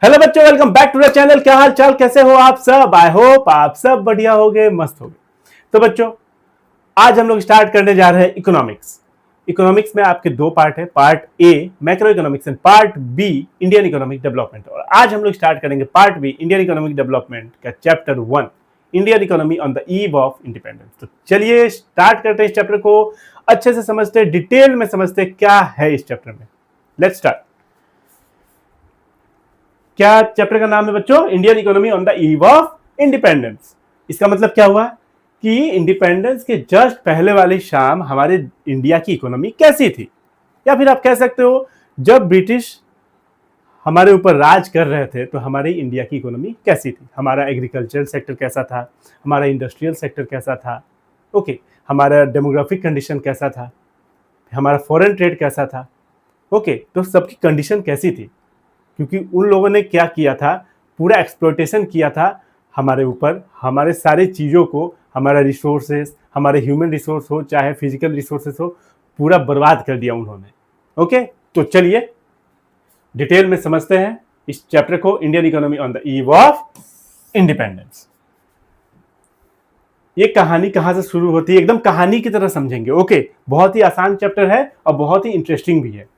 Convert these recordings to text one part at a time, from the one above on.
Hello बच्चों, welcome back to the channel. क्या हाल चाल, कैसे हो आप सब? आई होप आप सब बढ़िया होगे, मस्त होगे। तो बच्चों, आज हम लोग स्टार्ट करने जा रहे हैं इकोनॉमिक्स। इकोनॉमिक्स में आपके दो पार्ट है, part A macro economics and part B Indian economic development. और आज हम लोग स्टार्ट करेंगे part B Indian economic development का chapter 1, Indian economy on the eve of independence. तो चलिए स्टार्ट करते हैं इस चैप्टर को, अच्छे से समझते हैं, डिटेल में समझते हैं क्या है इस चैप्टर में। Let's start. क्या चैप्टर का नाम है बच्चों? Indian economy on the eve of independence. इसका मतलब क्या हुआ कि इंडिपेंडेंस के जस्ट पहले वाली शाम हमारे इंडिया की इकोनॉमी कैसी थी, या फिर आप कह सकते हो जब ब्रिटिश हमारे ऊपर राज कर रहे थे तो हमारी इंडिया की इकोनॉमी कैसी थी। हमारा एग्रीकल्चरल सेक्टर कैसा था, हमारा इंडस्ट्रियल सेक्टर कैसा था, ओके, हमारा डेमोग्राफिक कंडीशन कैसा था, हमारा फॉरेन ट्रेड कैसा था, ओके। तो सबकी कंडीशन कैसी थी, क्योंकि उन लोगों ने क्या किया था, पूरा एक्सप्लॉयटेशन किया था हमारे ऊपर, हमारे सारे चीज़ों को, हमारा रिसोर्सेस, हमारे ह्यूमन रिसोर्स हो चाहे फिजिकल रिसोर्सेस हो, पूरा बर्बाद कर दिया उन्होंने। ओके, तो चलिए डिटेल में समझते हैं इस चैप्टर को, Indian economy on the eve of independence. ये कहानी कहां से शुरू होती है, एकदम कहानी की तरह समझेंगे। ओके, बहुत ही आसान चैप्टर है और बहुत ही इंटरेस्टिंग भी है।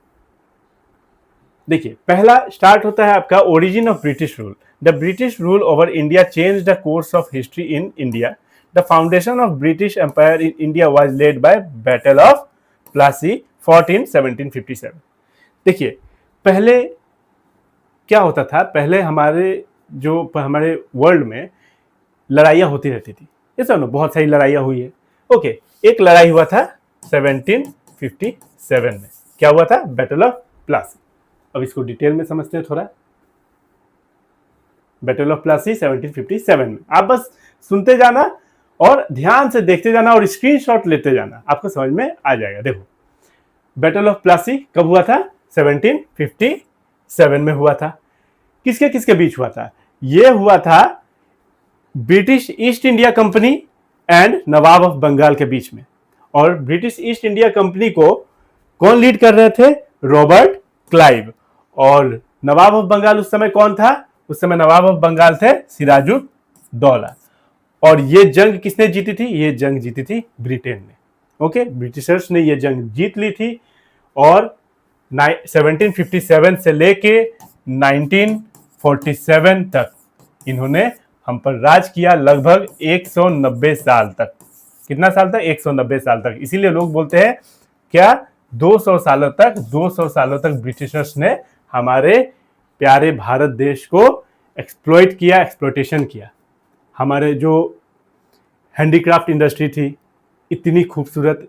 देखिए, पहला स्टार्ट होता है आपका origin of British rule. The British rule over India change the course of history in India. The foundation of British empire in India was laid by battle of Plassey 1757। देखिए, पहले क्या होता था, पहले हमारे वर्ल्ड में लड़ाइयाँ होती रहती थी, ये सब ना, बहुत सारी लड़ाइयाँ हुई है। ओके, एक लड़ाई हुआ था 1757 में। क्या हुआ था? Battle of Plassey. अब इसको डिटेल में समझते हैं थोड़ा। बैटल ऑफ प्लासी 1757 में, आप बस सुनते जाना और ध्यान से देखते जाना और स्क्रीनशॉट लेते जाना, आपको समझ में आ जाएगा। देखो, बैटल ऑफ प्लासी कब हुआ था? 1757 में हुआ था। किसके किसके बीच हुआ था? यह हुआ था British East India Company and nawab of Bengal के बीच में। और ब्रिटिश ईस्ट इंडिया कंपनी को कौन लीड कर रहे थे? Robert Clive. और नवाब ऑफ बंगाल उस समय कौन था? उस समय नवाब ऑफ बंगाल थे सिराजुद्दौला। और ये जंग किसने जीती थी? ये जंग जीती थी ब्रिटेन ने। ओके, ब्रिटिशर्स ने ये जंग जीत ली थी। और 1757 से लेके 1947 तक इन्होंने हम पर राज किया, लगभग 190 साल तक। कितना साल तक? 190 साल तक। इसीलिए लोग बोलते हैं क्या 200 सालों तक ब्रिटिशर्स ने हमारे प्यारे भारत देश को एक्सप्लॉइट किया, एक्सप्लॉयटेशन किया। हमारे जो हैंडीक्राफ्ट इंडस्ट्री थी, इतनी खूबसूरत,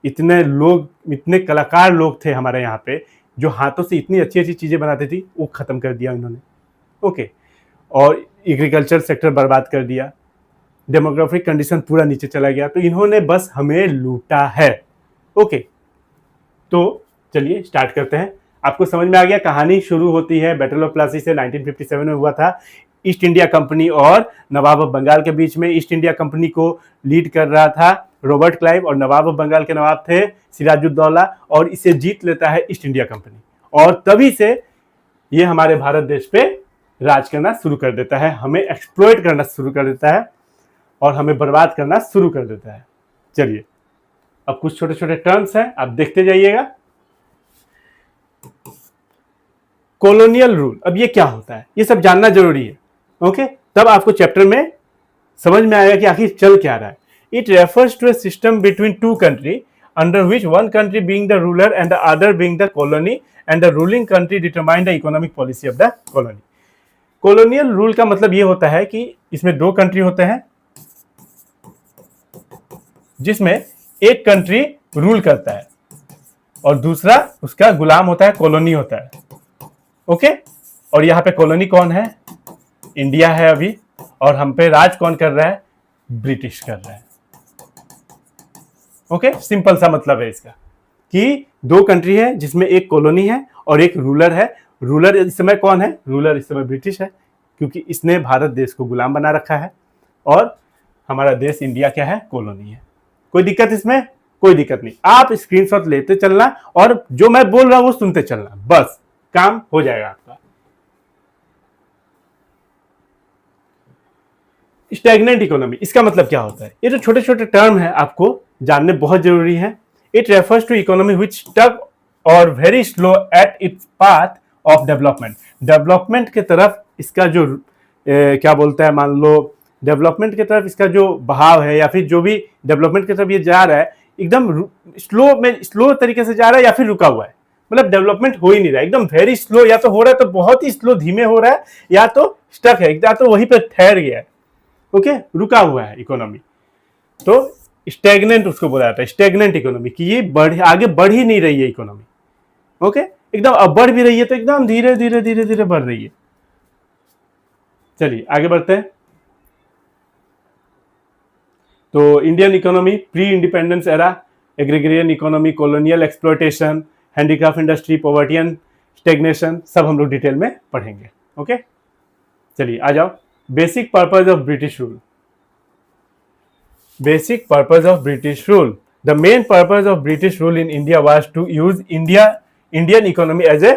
इतने लोग, इतने कलाकार लोग थे हमारे यहाँ पे, जो हाथों से इतनी अच्छी अच्छी चीज़ें बनाते थी, वो ख़त्म कर दिया इन्होंने। ओके, और एग्रीकल्चर सेक्टर बर्बाद कर दिया, डेमोग्राफिक कंडीशन पूरा नीचे चला गया। तो इन्होंने बस हमें लूटा है। ओके, तो चलिए स्टार्ट करते हैं। आपको समझ में आ गया, कहानी शुरू होती है बैटल ऑफ प्लासी से, 1957 में हुआ था। ईस्ट इंडिया कंपनी और नवाब ऑफ बंगाल के बीच में। ईस्ट इंडिया कंपनी को लीड कर रहा था रॉबर्ट क्लाइव और नवाब ऑफ बंगाल के नवाब थे सिराजुद्दौला, और इसे जीत लेता है ईस्ट इंडिया कंपनी। और तभी से ये हमारे भारत देश पे राज करना शुरू कर देता है, हमें एक्सप्लॉइट करना शुरू कर देता है और हमें बर्बाद करना शुरू कर देता है। चलिए, अब कुछ छोटे छोटे टर्म्स हैं, आप देखते जाइएगा। कॉलोनियल रूल, अब ये क्या होता है, ये सब जानना जरूरी है। ओके, तब आपको चैप्टर में समझ में आएगा कि आखिर चल क्या रहा है। It refers to a system between two country under which one country being the ruler and the other being the colony and the ruling country determine the economic policy of the colony. Colonial rule का मतलब ये होता है कि इसमें दो country होते हैं, जिसमें एक कंट्री रूल करता है और दूसरा उसका गुलाम होता है, कॉलोनी होता है। ओके, और यहाँ पे कॉलोनी कौन है? इंडिया है अभी, और हम पे राज कौन कर रहा है? ब्रिटिश कर रहा है। ओके, सिंपल सा मतलब है इसका कि दो कंट्री है जिसमें एक कॉलोनी है और एक रूलर है। रूलर इस समय कौन है? रूलर इस समय ब्रिटिश है, क्योंकि इसने भारत देश को गुलाम बना रखा है और हमारा देश इंडिया क्या है? कॉलोनी है। कोई दिक्कत इसमें? कोई दिक्कत नहीं, आप स्क्रीनशॉट लेते चलना और जो मैं बोल रहा हूं वो सुनते चलना, बस काम हो जाएगा आपका। स्टैग्नेंट इकोनॉमी, इसका मतलब क्या होता है? ये जो छोटे छोटे टर्म है आपको जानने बहुत जरूरी है। It refers to economy which stuck और very slow at its path of development. Development की तरफ इसका जो क्या बोलता है, मान लो डेवलपमेंट की तरफ इसका जो बहाव है, या फिर जो भी डेवलपमेंट की तरफ ये जा रहा है, एकदम स्लो तरीके से जा रहा है या फिर रुका हुआ है। मतलब डेवलपमेंट हो ही नहीं रहा है, एकदम वेरी स्लो, या तो हो रहा है तो बहुत ही स्लो धीमे हो रहा है, या तो स्टक है, या तो वहीं पे ठहर गया है। ओके, रुका हुआ है इकोनॉमी। तो स्टैग्नेंट उसको बोला जाता है, स्टैग्नेंट इकोनॉमी, कि ये आगे बढ़ ही नहीं रही है इकोनॉमी। ओके, एकदम अब बढ़ भी रही है तो एकदम धीरे धीरे धीरे धीरे बढ़ रही है। चलिए आगे बढ़ते हैं। तो Indian economy, pre independence era, agrarian economy, colonial exploitation, handicraft industry, poverty and stagnation, सब हम लोग डिटेल में पढ़ेंगे। ओके, चलिए आ जाओ। Basic purpose of British rule. Basic purpose of British rule. The main purpose of British rule in India was to use Indian economy as a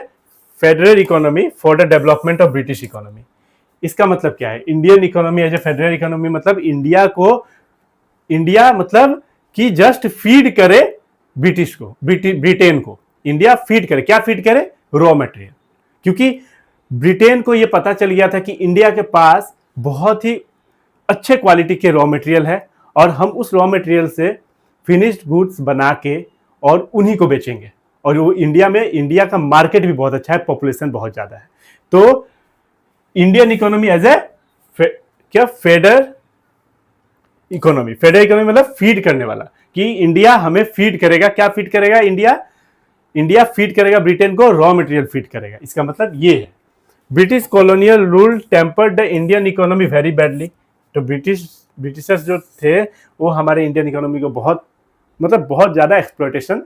federal economy for the development of British economy. इसका मतलब क्या है? Indian economy as a federal economy मतलब India मतलब कि just feed करे British को, Britain को। इंडिया फीड करे, क्या फीड करे? Raw material. क्योंकि ब्रिटेन को यह पता चल गया था कि इंडिया के पास बहुत ही अच्छे क्वालिटी के रॉ मटेरियल है, और हम उस रॉ मटेरियल से फिनिश्ड गुड्स बना के और उन्हीं को बेचेंगे। और वो इंडिया का मार्केट भी बहुत अच्छा है, पॉपुलेशन बहुत ज्यादा है। तो इंडियन इकोनॉमी एज ए क्या फेडरल इकोनॉमी, फेडरल इकोनॉमी मतलब फीड करने वाला, कि इंडिया हमें फीड करेगा। क्या फीड करेगा? इंडिया फीड करेगा ब्रिटेन को, रॉ मटेरियल फीड करेगा। इसका मतलब ये है। British colonial rule tempered the Indian economy very badly. तो ब्रिटिशर्स जो थे वो हमारे इंडियन इकोनॉमी को बहुत ज्यादा एक्सप्लॉयटेशन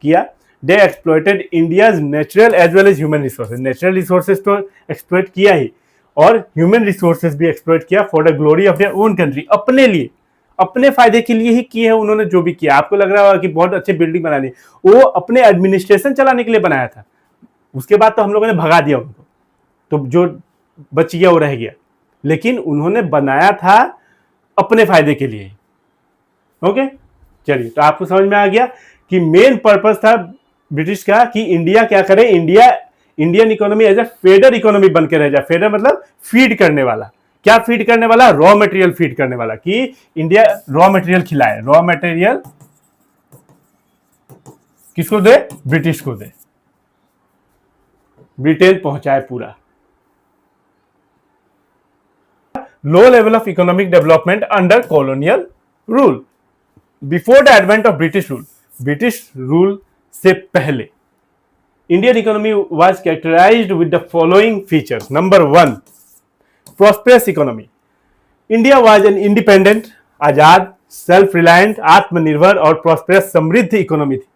किया। They exploited India's natural as well as human resources. Natural resources तो एक्सप्लॉयट किया ही, और ह्यूमन रिसोर्सेज भी एक्सप्लॉयट किया for the glory of their own country. अपने लिए, अपने फायदे के लिए ही किए हैं उन्होंने जो भी किया। आपको लग रहा होगा कि बहुत अच्छी बिल्डिंग बनानी, वो अपने एडमिनिस्ट्रेशन चलाने के लिए बनाया था। उसके बाद तो हम लोगों ने भगा दिया उनको, तो जो बच गया वो रह गया, लेकिन उन्होंने बनाया था अपने फायदे के लिए। ओके, चलिए, तो आपको समझ में आ गया कि मेन पर्पस था ब्रिटिश का कि इंडिया क्या करे, Indian economy as a federal economy बन के रह जाए। फेडरल मतलब फीड करने वाला। क्या फीड करने वाला? रॉ मटेरियल फीड करने वाला, कि इंडिया रॉ मटेरियल खिलाए। रॉ मटेरियल किसको दे? ब्रिटिश को दे, ब्रिटेन पहुंचाए पूरा। Low level of economic development under colonial rule. Before the advent of British rule से पहले Indian economy was characterized with the following features. Number 1, prosperous economy. India was an independent, Azad, self reliant, आत्मनिर्भर और prosperous समृद्ध economy थी।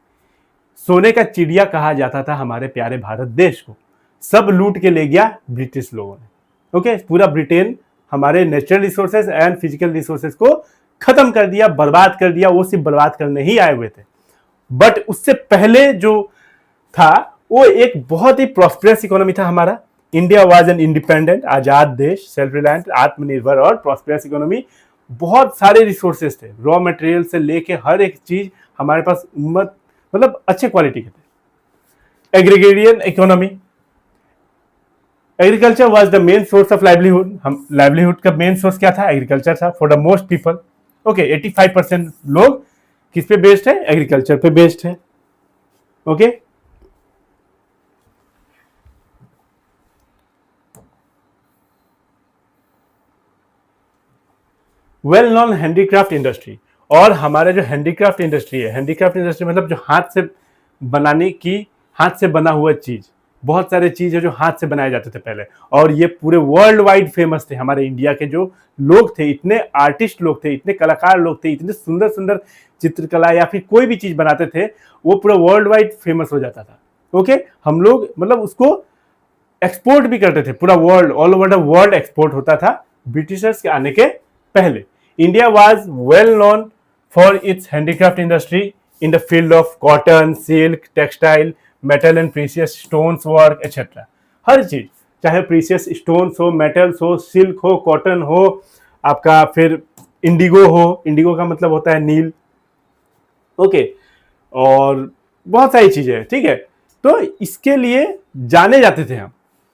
सोने का चिड़िया कहा जाता था हमारे प्यारे भारत देश को। सब लूट के ले गया ब्रिटिश लोगों ने। ओके, पूरा ब्रिटेन हमारे natural resources and physical resources को खत्म कर दिया, बर्बाद कर दिया। वो सिर्फ बर्बाद करने ही आए हुए थे, बट उससे पहले जो था वो एक बहुत ही प्रॉस्पेरस इकोनॉमी था हमारा। इंडिया वाज एन इंडिपेंडेंट, आजाद देश, सेल्फ रिलायंट, आत्मनिर्भर और प्रॉस्पेरस इकोनॉमी। बहुत सारे रिसोर्सेज थे, रॉ मटेरियल से लेके हर एक चीज हमारे पास मतलब अच्छे क्वालिटी के थे। Agrarian economy, agriculture was the main source of livelihood. हम लाइवलीहुड का मेन सोर्स क्या था? एग्रीकल्चर था for the most people. Okay, 85% लोग किस पे बेस्ड है? एग्रीकल्चर पे बेस्ड है। Okay, well non handicraft industry. और हमारे जो हैंडीक्राफ्ट इंडस्ट्री है, हैंडीक्राफ्ट इंडस्ट्री मतलब जो हाथ से बनाने की, हाथ से बना हुआ चीज, बहुत सारे चीज है जो हाथ से बनाए जाते थे पहले, और ये पूरे वर्ल्ड वाइड फेमस थे। हमारे इंडिया के जो लोग थे, इतने आर्टिस्ट लोग थे, इतने कलाकार लोग थे, इतने सुंदर सुंदर चित्रकला या फिर कोई भी चीज बनाते थे, वो पूरा वर्ल्ड वाइड फेमस हो जाता था। ओके, हम लोग मतलब उसको एक्सपोर्ट भी करते थे, पूरा world, all over the world export होता था ब्रिटिशर्स के आने के पहले। India was well known for its handicraft industry in the field of cotton, silk, textile, metal and precious stones work etcetera. हर चीज, चाहे प्रीसियस स्टोन्स हो, मेटल्स हो, सिल्क हो, कॉटन हो, आपका फिर इंडिगो हो, इंडिगो का मतलब होता है नील, ओके, और बहुत सारी चीजें हैं, ठीक है। तो इसके लिए जाने जाते थे हम,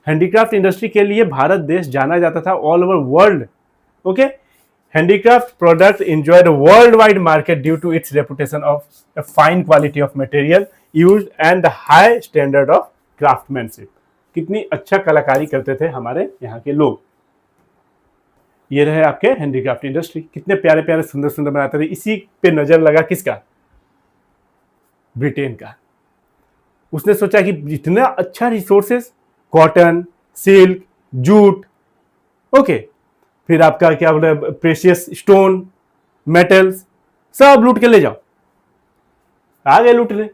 हैंडीक्राफ्ट इंडस्ट्री के लिए भारत देश जाना जाता था all over world, okay. Handicraft product enjoy the worldwide market due to its reputation of a fine quality of material used and the high standard of craftsmanship। कितनी अच्छा कलाकारी करते थे हमारे यहाँ के लोग। ये रहे आपके हैंडीक्राफ्ट इंडस्ट्री, कितने प्यारे प्यारे सुंदर सुंदर बनाते थे। इसी पे नजर लगा किसका? ब्रिटेन का। उसने सोचा कि इतना अच्छा resources, cotton, silk, jute, okay, फिर आपका क्या बोले प्रेशियस स्टोन, मेटल्स, सब लूट के ले जाओ। आ गए लूटने।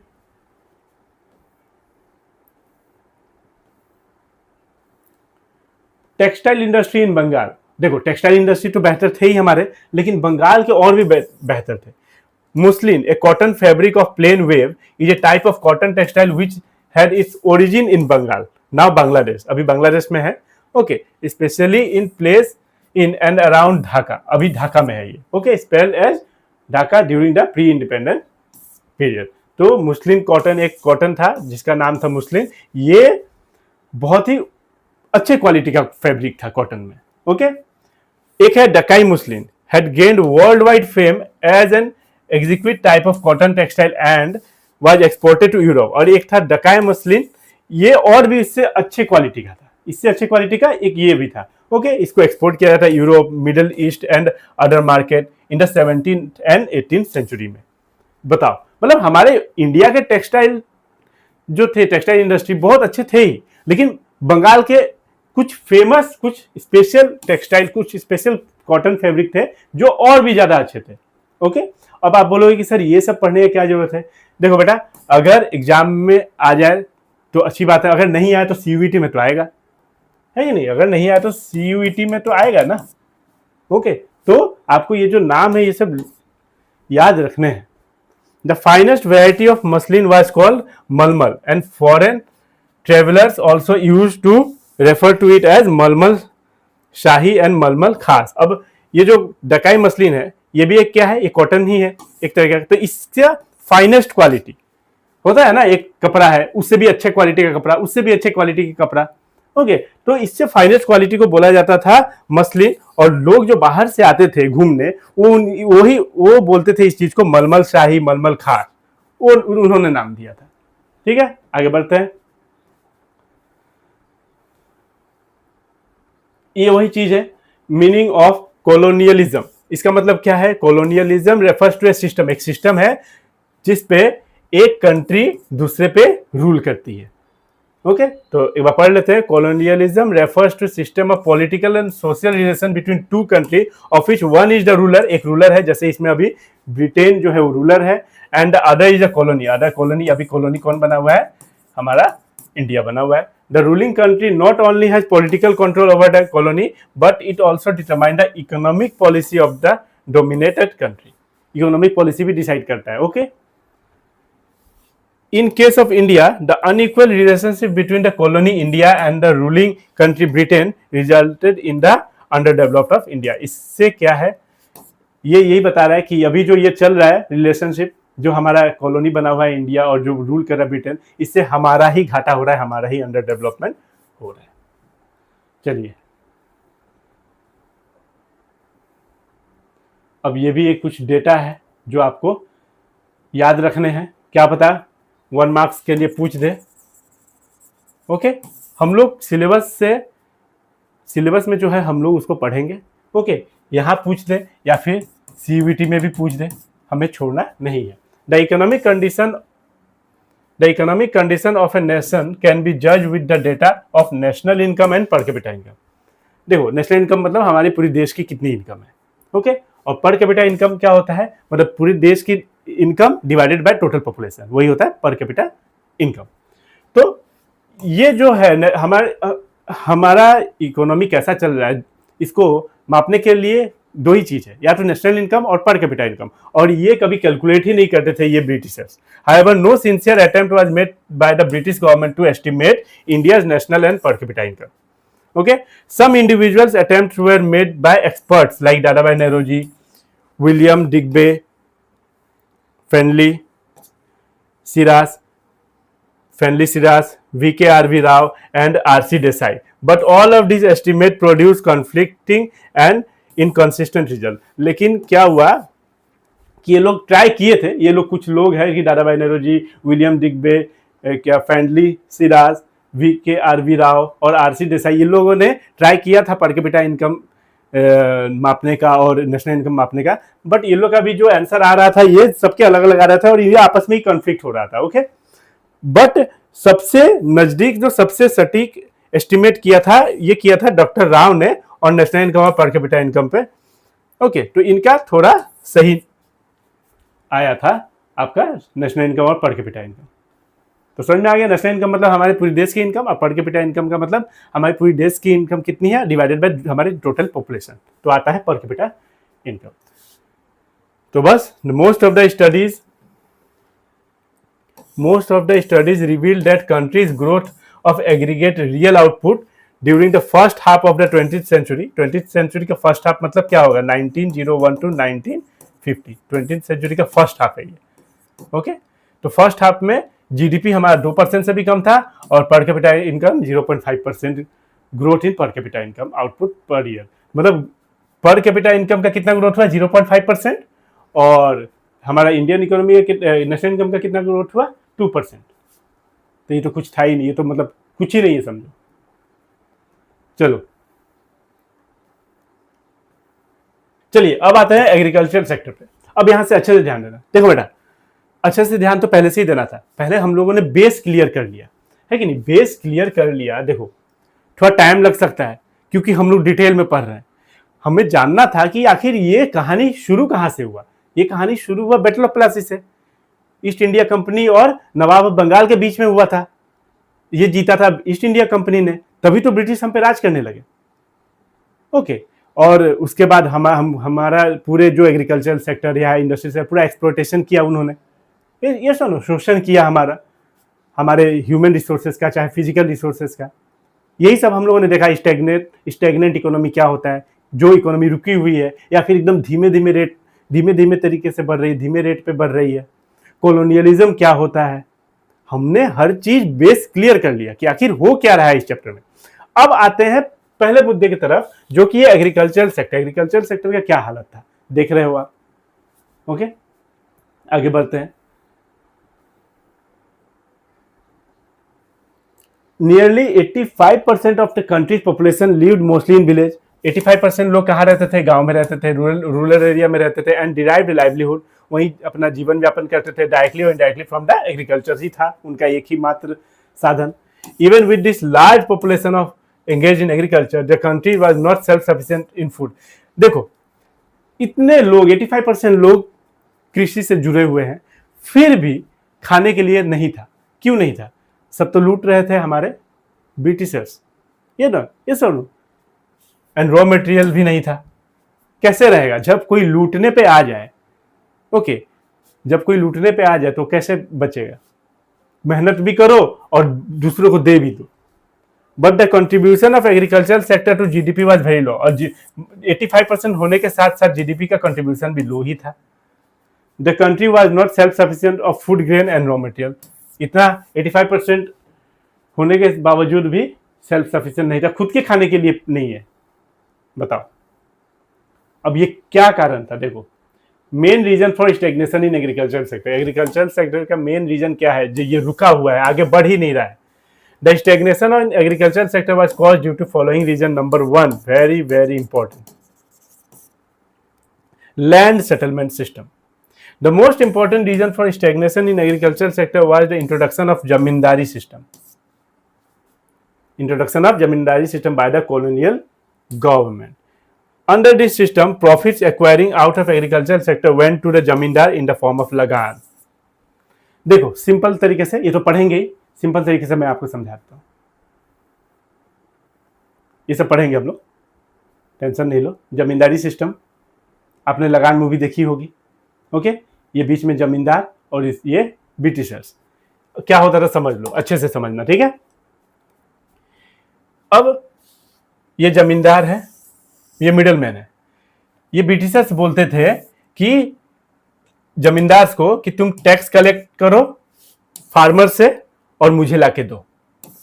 टेक्सटाइल इंडस्ट्री इन बंगाल, देखो टेक्सटाइल इंडस्ट्री तो बेहतर थे ही हमारे, लेकिन बंगाल के और भी बेहतर थे। Muslin, a cotton fabric of plain weave, is a type of cotton textile which had its origin in Bengal, now Bangladesh, अभी बांग्लादेश में है, okay, specially in place in and around Dhaka, अभी ढाका में है ये, okay, spelled as Dhaka during the pre independent period. तो muslin cotton एक cotton था जिसका नाम था मुस्लिन, ये बहुत ही अच्छे क्वालिटी का फैब्रिक था कॉटन में, ओके। एक है Dhakai muslin, had gained world wide fame as an exquisite type of cotton textile and was exported to Europe, और एक था डकाई मुस्लिन, ये और भी इससे अच्छे क्वालिटी का था, इससे अच्छे क्वालिटी का एक ये भी था, ओके। इसको एक्सपोर्ट किया जाता Europe, middle east and other market in the 17th and 18th century में। बताओ, मतलब हमारे इंडिया के टेक्सटाइल जो थे, टेक्सटाइल इंडस्ट्री बहुत अच्छे थे ही, लेकिन बंगाल के कुछ फेमस, कुछ स्पेशल टेक्सटाइल, कुछ स्पेशल कॉटन फैब्रिक थे जो और भी ज्यादा अच्छे थे, ओके। अब आप बोलोगे कि सर ये सब पढ़ने की क्या जरूरत है? देखो बेटा, अगर एग्जाम में आ जाए तो अच्छी बात है, अगर नहीं आए तो सीयूईटी में तो आएगा, है कि नहीं? अगर नहीं आया तो सीयूईटी में तो आएगा ना, ओके। तो आपको ये जो नाम है ये सब याद रखने हैं। The finest variety of muslin was called malmal and foreign travellers also use to refer to it as malmal shahi and मलमल खास। अब ये जो डकाई मसलिन है ये भी एक क्या है? ये कॉटन ही है एक तरह का, तो इससे फाइनेस्ट क्वालिटी होता है ना, एक कपड़ा है उससे भी अच्छे क्वालिटी का कपड़ा, उससे भी अच्छे क्वालिटी का कपड़ा, ओके। तो इससे फाइनेस्ट क्वालिटी को बोला जाता था मसलिन, और लोग जो बाहर से आते थे घूमने वो बोलते थे इस चीज को मलमल शाही, मलमल खास, वो उन्होंने नाम दिया था। ठीक है, आगे बढ़ते हैं। ये वही चीज है, मीनिंग ऑफ कॉलोनियलिज्म। इसका मतलब क्या है? Colonialism refers to a system, एक सिस्टम है जिस पे एक कंट्री दूसरे पे रूल करती है, ओके। तो एक बार पढ़ लेते हैं। Colonialism refers to system of political and social relation between two country of which one is the ruler, एक रूलर है, जैसे इसमें अभी ब्रिटेन जो है वो रूलर है, and the other is a colony, other colony. अभी कॉलोनी कौन बना हुआ है? हमारा इंडिया बना हुआ है। The ruling country not only has political control over the colony, but it also determines the economic policy of the dominated country. Economic policy भी decide करता है, okay? In case of India, the unequal relationship between the colony India and the ruling country Britain resulted in the underdeveloped of India. इससे क्या है? ये यही बता रहा है कि अभी जो ये चल रहा है रिलेशनशिप, जो हमारा कॉलोनी बना हुआ है इंडिया और जो रूल कर रहा है ब्रिटेन, इससे हमारा ही घाटा हो रहा है, हमारा ही अंडर डेवलपमेंट हो रहा है। चलिए, अब ये भी एक कुछ डेटा है जो आपको याद रखने हैं, क्या पता 1 मार्क्स के लिए पूछ दे, ओके। हम लोग सिलेबस में जो है हम लोग उसको पढ़ेंगे, ओके। यहां पूछ दे या फिर सीयूईटी में भी पूछ दे, हमें छोड़ना नहीं है। The economic condition of a nation can be judged with the data of national income and per capita income. देखो, नेशनल इनकम मतलब हमारे पूरे देश की कितनी इनकम है, ओके। और पर कैपिटा इनकम क्या होता है? मतलब पूरे देश की income divided by total population, वही होता है पर कैपिटा इनकम। तो ये जो है हमारा इकोनॉमी कैसा चल रहा है, इसको मापने के लिए दो ही चीज है, या तो नेशनल इनकम और पर कैपिटा इनकम, और ये कभी कैलकुलेट ही नहीं करते थे ये Britishers. However no sincere attempt was made by the British government to estimate India's national and per capita income. Okay, some individuals attempts were made by experts like Dadabhai Naoroji, William Digby, Fenley Siras, V.K.R.V. Rao, and R.C. Desai. But all of these estimates produce conflicting and inconsistent result. लेकिन क्या हुआ कि ये लोग try किए थे, ये लोग कुछ लोग हैं कि दादाभाई नौरोजी, विलियम डिग्बे, क्या फैंडली सिराज, V.K.R.V. राव और R.C. देसाई, ये लोगों ने ट्राई किया था पर कैपिटा इनकम मापने का और नेशनल इनकम मापने का, बट ये लोग का भी जो आंसर आ रहा था ये सबके अलग अलग आ रहा था और ये आपस में ही कॉन्फ्लिक्ट हो रहा था. ओके, बट सबसे नजदीक जो सबसे सटीक एस्टिमेट किया था ये किया था डॉक्टर राव ने और नेशनल इनकम और पर कैपिटा इनकम पे. ओके, तो इनका थोड़ा सही आया था आपका नेशनल इनकम और पर कैपिटा इनकम. तो समझ में आ गया, नेशनल इनकम मतलब हमारे पूरे देश की इनकम और पर कैपिटा इनकम का मतलब हमारे पूरे देश की इनकम कितनी है डिवाइडेड बाय हमारे टोटल पॉपुलेशन, तो आता है पर कैपिटा इनकम. तो बस most of the studies revealed that countries' growth of aggregate real output during the first half of the 20th century. 20th century का first half मतलब क्या होगा, 1901 to 1950. 20th century का first half है ये. Okay, तो फर्स्ट हाफ में GDP हमारा 2% से भी कम था और पर कैपिटा इनकम 0.5% ग्रोथ इन पर capita income output per year. मतलब पर कैपिटा इनकम का कितना ग्रोथ हुआ, 0.5%, और हमारा इंडियन इकोनॉमी नेशनल इनकम का कितना ग्रोथ हुआ, 2%. तो ये तो कुछ था ही नहीं, ये तो मतलब कुछ ही नहीं है समझो. चलो चलिए अब आते हैं एग्रीकल्चर सेक्टर पे. अब यहां से अच्छे से ध्यान देना. देखो बेटा, अच्छे से ध्यान तो पहले से ही देना था. पहले हम लोगों ने बेस क्लियर कर लिया है कि नहीं, बेस क्लियर कर लिया. देखो थोड़ा टाइम लग सकता है क्योंकि हम लोग डिटेल में पढ़ रहे हैं. हमें जानना था कि आखिर ये कहानी शुरू कहां से हुआ. ये कहानी शुरू हुआ बैटल ऑफ प्लासी से. ईस्ट इंडिया कंपनी और नवाब बंगाल के बीच में हुआ था. ये जीता था ईस्ट इंडिया कंपनी ने, तभी तो ब्रिटिश हम पे राज करने लगे. ओके, और उसके बाद हमारा पूरे जो एग्रीकल्चर सेक्टर या इंडस्ट्री से पूरा एक्सप्लोटेशन किया उन्होंने. ये सुनो, शोषण किया हमारे ह्यूमन रिसोर्सेज का, चाहे फिजिकल रिसोर्सेज का. यही सब हम लोगों ने देखा. स्टेगनेंट इकोनॉमी क्या होता है, जो इकोनॉमी रुकी हुई है या फिर एकदम धीमे धीमे तरीके से बढ़ रही है, धीमे रेट पे बढ़ रही है. कॉलोनियलिज्म क्या होता है. हमने हर चीज बेस क्लियर कर लिया कि आखिर हो क्या रहा है इस चैप्टर में. अब आते हैं पहले मुद्दे की तरफ, जो कि है एग्रीकल्चर सेक्टर. एग्रीकल्चर सेक्टर का क्या हालत था देख रहे हो आप. ओके, आगे बढ़ते हैं. Nearly 85% of the country's population lived mostly in village. 85% लोग कहाँ रहते थे, गांव में रहते थे, रूरल एरिया में रहते थे. एंड डिराइव्ड लाइवलीहुड, वहीं अपना जीवन व्यापन करते थे. डायरेक्टली और इनडायरेक्टली फ्रॉम द एग्रीकल्चर ही था उनका एक ही मात्र साधन. Even with this large population of engage in agriculture, the country was not self sufficient in food. देखो इतने लोग, 85% लोग कृषि से जुड़े हुए हैं, फिर भी खाने के लिए नहीं था. क्यों नहीं था? सब तो लूट रहे थे हमारे ब्रिटिशर्स, ये ना, ये सब. एंड रॉ मटेरियल भी नहीं था. कैसे रहेगा जब कोई लूटने पे आ जाए. ओके, जब कोई लूटने पे आ जाए तो कैसे बचेगा. मेहनत भी करो और दूसरों को दे भी दो. But the contribution of agriculture sector to GDP was very low. और 85% होने के साथ साथ जीडीपी का कंट्रीब्यूशन भी लो ही था. The country was not self sufficient of food grain and raw material. इतना 85% होने के बावजूद भी सेल्फ सफिशिएंट नहीं था, खुद के खाने के लिए नहीं है. बताओ अब ये क्या कारण था. देखो, main reason for stagnation in agriculture sector. Agriculture sector का मेन रीजन क्या है, जो ये रुका हुआ है, आगे बढ़ ही नहीं रहा है. The stagnation in agriculture sector was caused due to following reason. Number 1, very very important, land settlement system. The most important reason for stagnation in agriculture sector was the introduction of zamindari system. Introduction of zamindari system by the colonial government. Under this system, profits acquiring out of agriculture sector went to the zamindar in the form of lagan. देखो simple तरीके से, ये तो पढ़ेंगे ही, simple तरीके से मैं आपको समझाता हूँ. ये सब पढ़ेंगे हम लोग, टेंशन नहीं लो. जमींदारी सिस्टम आपने लगान मूवी देखी होगी. ओके, ये बीच में जमींदार और ये ब्रिटिशर्स, क्या होता था समझ लो, अच्छे से समझना, ठीक है. अब ये जमींदार है, ये मिडल मैन है। ये ब्रिटिशर्स बोलते थे कि जमींदार को कि तुम टैक्स कलेक्ट करो फार्मर से और मुझे लाके दो।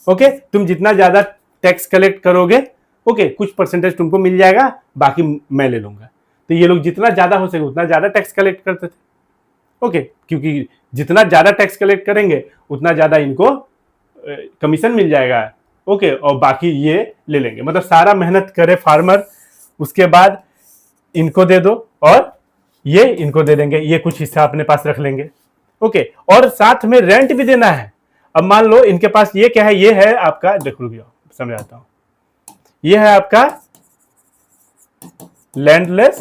ओके, तुम जितना ज्यादा टैक्स कलेक्ट करोगे, ओके, कुछ परसेंटेज तुमको मिल जाएगा, बाकी मैं ले लूंगा। तो ये लोग जितना ज्यादा हो सके उतना ज्यादा टैक्स कलेक्ट करते थे। ओके, क्योंकि जितना ज्यादा टैक्स कलेक्ट करेंगे उतना ज्यादा इनको कमीशन मिल जाएगा। ओके, और बाकी ये ले लेंगे। मतलब सारा मेहनत करे फार्मर, उसके बाद इनको दे दो और ये इनको दे देंगे, ये कुछ हिस्सा अपने पास रख लेंगे। ओके, और साथ में रेंट भी देना है। अब मान लो इनके पास ये क्या है, ये है आपका, देखो रुक जाओ समझाता हूं, ये है आपका लैंडलेस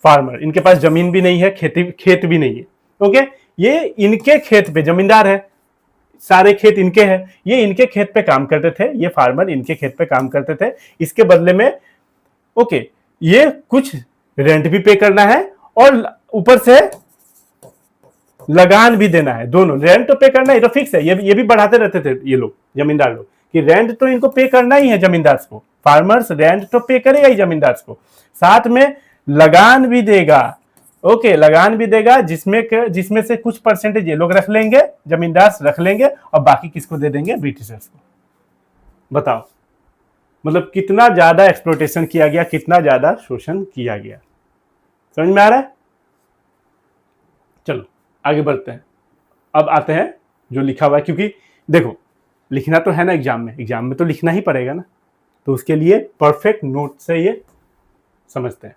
फार्मर। इनके पास जमीन भी नहीं है, खेत भी नहीं है। ओके, ये इनके खेत पे जमींदार है, सारे खेत इनके हैं, ये इनके खेत पे काम करते थे, ये फार्मर इनके खेत पे काम करते थे। इसके बदले में ओके, ये कुछ रेंट भी पे करना है और ऊपर से लगान भी देना है। दोनों रेंट तो पे करना है, तो फिक्स है। ये भी बढ़ाते रहते थे ये लोग, जमींदार लोग, कि रेंट तो इनको पे करना ही है जमींदार को। फार्मर्स रेंट तो पे करेगा ही जमींदार को, साथ में लगान भी देगा। ओके, लगान भी देगा, जिसमें से कुछ परसेंटेज ये लोग रख लेंगे, जमींदार रख लेंगे, और बाकी किसको दे देंगे, ब्रिटिशर्स को। बताओ, मतलब कितना ज्यादा एक्सप्लॉयटेशन किया गया, कितना ज्यादा शोषण किया गया। समझ में आ रहा है? चलो आगे बढ़ते हैं। अब आते हैं जो लिखा हुआ है, क्योंकि देखो लिखना तो है ना एग्जाम में तो लिखना ही पड़ेगा ना, तो उसके लिए परफेक्ट नोट से ये समझते हैं।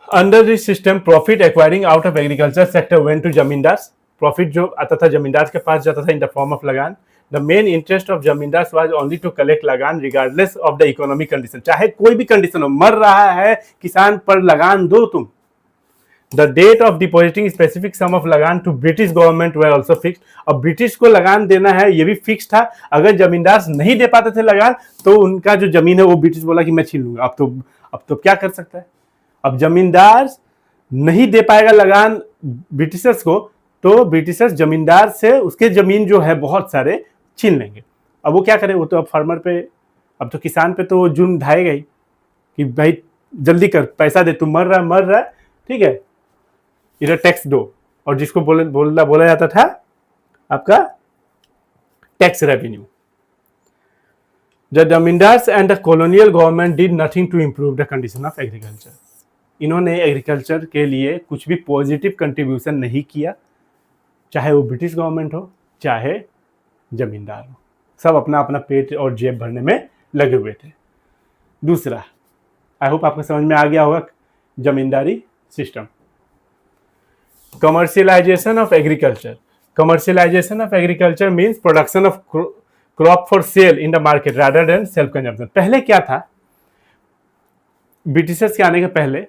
Under this system profit acquiring out of agriculture sector went to zamindars. Profit जो आता था जमींदार के पास जाता था in the form of lagan. The main interest of zamindar was only to collect lagan regardless of the economic condition. चाहे कोई भी कंडीशन हो, मर रहा है किसान पर लगान दो तुम। The date of depositing specific sum of lagaan to British government they also fix. अब ब्रिटिश को लगान देना है ये भी फिक्स था। अगर जमींदार नहीं दे पाते थे लगान तो उनका जो जमीन है वो ब्रिटिश बोला कि मैं छीन लूंगा। अब तो क्या कर सकता है, अब जमींदार नहीं दे पाएगा लगान ब्रिटिशर्स को, तो ब्रिटिशर्स जमींदार से उसके जमीन जो है बहुत सारे छीन लेंगे। अब वो क्या करे, वो तो अब फार्मर पे, अब तो किसान पे तो जुर्म ढाएगा ही कि भाई जल्दी कर, पैसा दे, तू मर रहा है, ठीक है, इधर टैक्स दो। और जिसको बोला जाता था आपका tax revenue. The zamindars and the colonial government did nothing to improve the condition of agriculture. इन्होंने एग्रीकल्चर के लिए कुछ भी पॉजिटिव कंट्रीब्यूशन नहीं किया, चाहे वो ब्रिटिश गवर्नमेंट हो चाहे जमींदार हो, सब अपना अपना पेट और जेब भरने में लगे हुए थे। दूसरा, आई होप आपको समझ में आ गया होगा, zamindari system. Commercialisation of agriculture. Commercialisation of agriculture means production of crop for sale in the market rather than self consumption. पहले क्या था, ब्रिटिशर्स के आने के पहले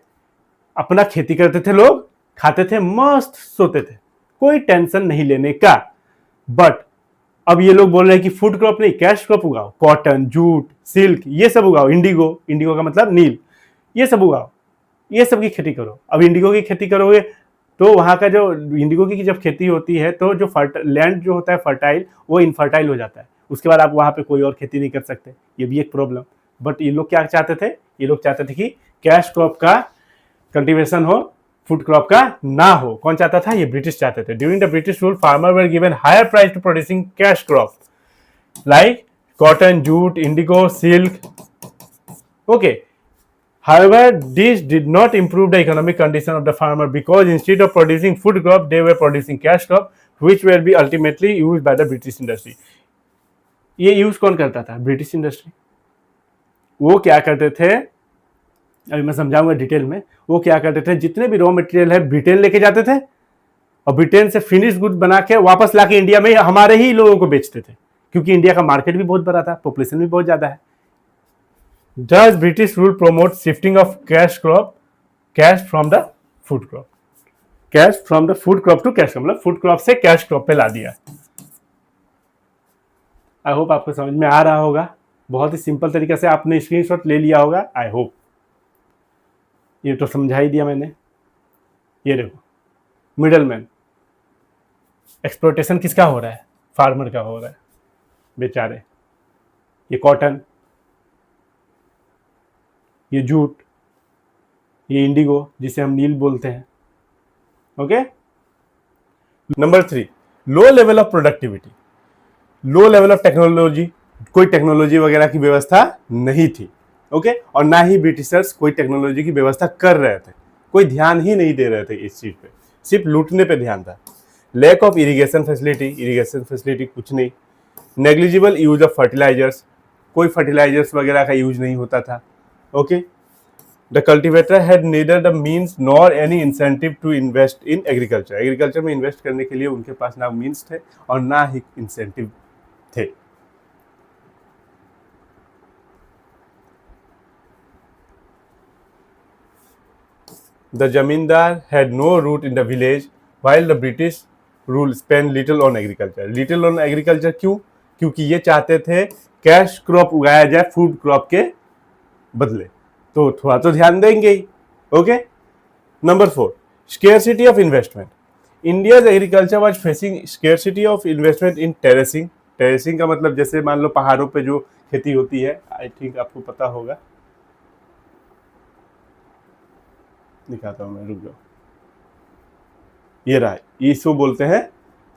अपना खेती करते थे लोग, खाते थे, मस्त सोते थे, कोई टेंशन नहीं लेने का। बट अब ये लोग बोल रहे हैं कि फूड क्रॉप नहीं, कैश क्रॉप उगाओ, कॉटन, जूट, सिल्क, ये सब उगाओ, इंडिगो का मतलब नील, ये सब उगाओ, ये सब की खेती करो। अब इंडिगो की खेती करोगे तो वहां का जो इंडिगो की जब खेती होती है तो जो लैंड जो होता है फर्टाइल, वो इनफर्टाइल हो जाता है। उसके बाद आप वहां पे कोई और खेती नहीं कर सकते, ये भी एक प्रॉब्लम। बट ये लोग क्या चाहते थे, ये लोग चाहते थे कि कैश क्रॉप का कल्टीवेशन हो, फूड क्रॉप का ना हो। कौन चाहता था, ये ब्रिटिश चाहते थे। During the British rule farmer were given higher price to producing cash crop like cotton, jute, indigo, silk. Okay, however this did not improve the economic condition of the farmer because instead of producing food crop they were producing cash crop which will be ultimately used by the British industry. ये use कौन करता था, British industry. वो क्या करते थे, अभी मैं समझाऊंगा डिटेल में। वो क्या करते थे, जितने भी रॉ मटेरियल है ब्रिटेन लेके जाते थे और ब्रिटेन से फिनिश गुड बना के वापस लाके इंडिया में हमारे ही लोगों को बेचते थे, क्योंकि इंडिया का मार्केट भी बहुत बड़ा था, पॉपुलेशन भी बहुत ज्यादा है। Does British rule promote shifting of cash from the food crop? Cash from the food crop to cash crop, मतलब food crop से cash crop पे ला दिया। आई होप आपको समझ में आ रहा होगा, बहुत ही सिंपल तरीके से आपने स्क्रीनशॉट ले लिया होगा। आई होप ये तो समझा ही दिया मैंने। ये देखो, मिडल मैन, एक्सप्लॉयटेशन किसका हो रहा है, फार्मर का हो रहा है। बेचारे, ये कॉटन, ये जूट, ये इंडिगो जिसे हम नील बोलते हैं। Okay. Number 3, low level of productivity, low level of technology, कोई टेक्नोलॉजी वगैरह की व्यवस्था नहीं थी। ओके। और ना ही ब्रिटिशर्स कोई टेक्नोलॉजी की व्यवस्था कर रहे थे, कोई ध्यान ही नहीं दे रहे थे इस चीज पे, सिर्फ लूटने पे ध्यान था। Lack of irrigation facility, irrigation facility कुछ नहीं। नेग्लिजिबल यूज ऑफ फर्टिलाइजर्स, कोई फर्टिलाइजर्स वगैरह का यूज नहीं होता था। Okay. The cultivator had neither the means nor any incentive to invest in agriculture, agriculture में इन्वेस्ट करने के लिए उनके पास ना मीन्स थे और ना ही इंसेंटिव थे। The zamindar had no root in the village, while the British rule spent little on agriculture. Little on agriculture क्यों? क्योंकि ये चाहते थे कैश क्रॉप उगाया जाए फूड क्रॉप के बदले, तो थोड़ा तो ध्यान देंगे ही। Okay. Number 4, scarcity of investment. India's agriculture was facing scarcity of investment in terracing. Terracing का मतलब जैसे मान लो पहाड़ों पे जो खेती होती है, आई थिंक आपको पता होगा, दिखाता हूं मैं, रुक जाओ, ये रहा, इसको बोलते हैं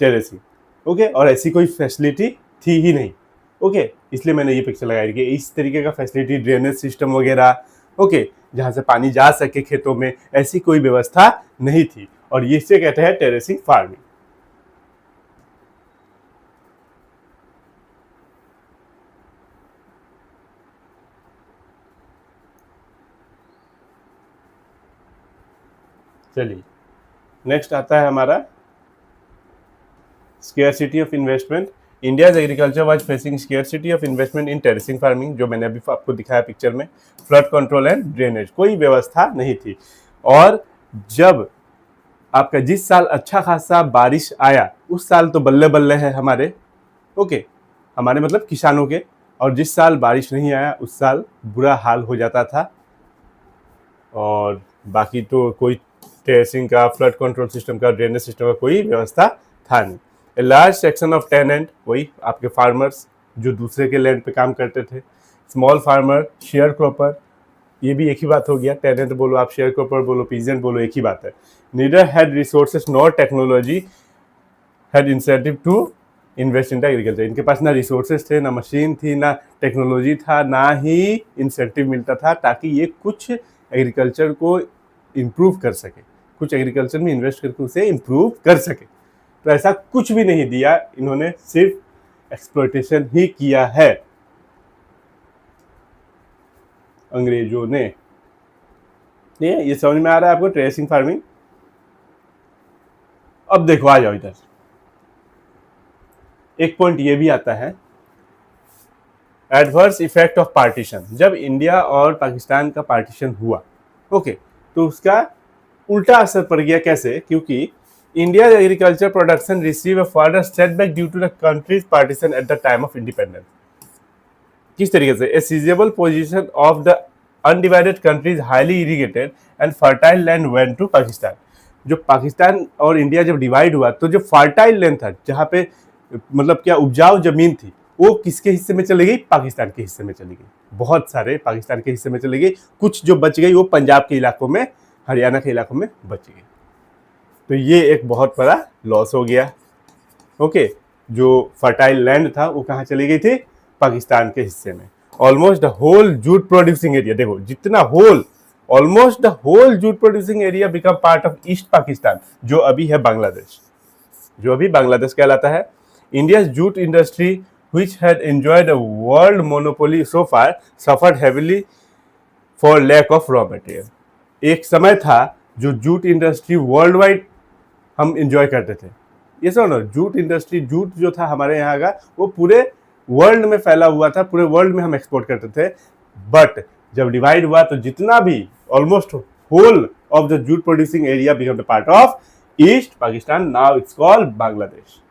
टेरेसिंग। ओके। और ऐसी कोई फैसिलिटी थी ही नहीं। ओके। इसलिए मैंने ये पिक्चर लगाई कि इस तरीके का फैसिलिटी, ड्रेनेज सिस्टम वगैरह, ओके, जहां से पानी जा सके खेतों में, ऐसी कोई व्यवस्था नहीं थी, और ये इसे कहते हैं टेरेसिंग फार्मिंग। चलिए, नेक्स्ट आता है हमारा scarcity of investment. India's agriculture was facing scarcity of investment in terracing farming, जो मैंने अभी आपको दिखाया पिक्चर में। फ्लड कंट्रोल एंड ड्रेनेज, कोई व्यवस्था नहीं थी। और जब आपका जिस साल अच्छा खासा बारिश आया, उस साल तो बल्ले बल्ले है हमारे। ओके। हमारे मतलब किसानों के। और जिस साल बारिश नहीं आया, उस साल बुरा हाल हो जाता था। और बाकी तो कोई टेरेसिंग का, फ्लड कंट्रोल सिस्टम का, ड्रेनेज सिस्टम का कोई व्यवस्था था नहीं। A large section of tenant, वही आपके फार्मर्स जो दूसरे के लैंड पे काम करते थे। स्मॉल फार्मर, शेयर क्रॉपर, ये भी एक ही बात हो गया, टेनेंट बोलो आप, शेयर क्रॉपर बोलो, पीजेंट बोलो, एक ही बात है। Neither had resources nor technology had incentive to invest in the agriculture, इनके पास ना रिसोर्सेज थे, ना मशीन थी, ना टेक्नोलॉजी था, ना ही इंसेंटिव मिलता था ताकि ये कुछ एग्रीकल्चर को इम्प्रूव कर सके, कुछ एग्रीकल्चर में इन्वेस्ट करके उसे इम्प्रूव कर सके। तो ऐसा कुछ भी नहीं दिया इन्होंने, सिर्फ एक्सप्लॉयटेशन ही किया है अंग्रेजों ने। ये समझ में आ रहा है आपको टेरेसिंग फार्मिंग? अब देखो, आ जाओ इधर, एक पॉइंट ये भी आता है, एडवर्स इफेक्ट ऑफ पार्टीशन। जब इंडिया और पाकिस्तान का पार्टीशन हुआ, ओके, तो उसका उल्टा असर पड़ गया। कैसे? क्योंकि India agriculture production receive a further setback due to the country's partition at the time of independence. किस तरीके से? A sizeable position of the undivided country's highly irrigated and fertile land went to Pakistan. जो पाकिस्तान और India जब divide हुआ, तो जो fertile land था, जहाँ पे मतलब क्या उपजाऊ जमीन थी, वो किसके हिस्से में चली गई? पाकिस्तान के हिस्से में चली गई। बहुत सारे पाकिस्तान के हिस्से में चली गई, कुछ जो बच गई वो पंजाब के इलाकों में, हरियाणा के इलाकों में बच गई। तो ये एक बहुत बड़ा लॉस हो गया। ओके, जो फर्टाइल लैंड था वो कहाँ चली गई थी? पाकिस्तान के हिस्से में। Almost the whole jute producing area, देखो जितना whole, almost the whole jute producing area become part of East Pakistan, जो अभी है बांग्लादेश, जो अभी बांग्लादेश कहलाता है। India's jute industry which had enjoyed a world monopoly so far suffered heavily for lack of raw material। एक समय था जो जूट इंडस्ट्री वर्ल्ड वाइड हम एंजॉय करते थे। ये सुनो, जूट इंडस्ट्री, जूट जो था हमारे यहाँ का, वो पूरे वर्ल्ड में फैला हुआ था, पूरे वर्ल्ड में हम एक्सपोर्ट करते थे। बट जब डिवाइड हुआ तो जितना भी, almost whole of the jute producing area become the part of East Pakistan, now it's called Bangladesh.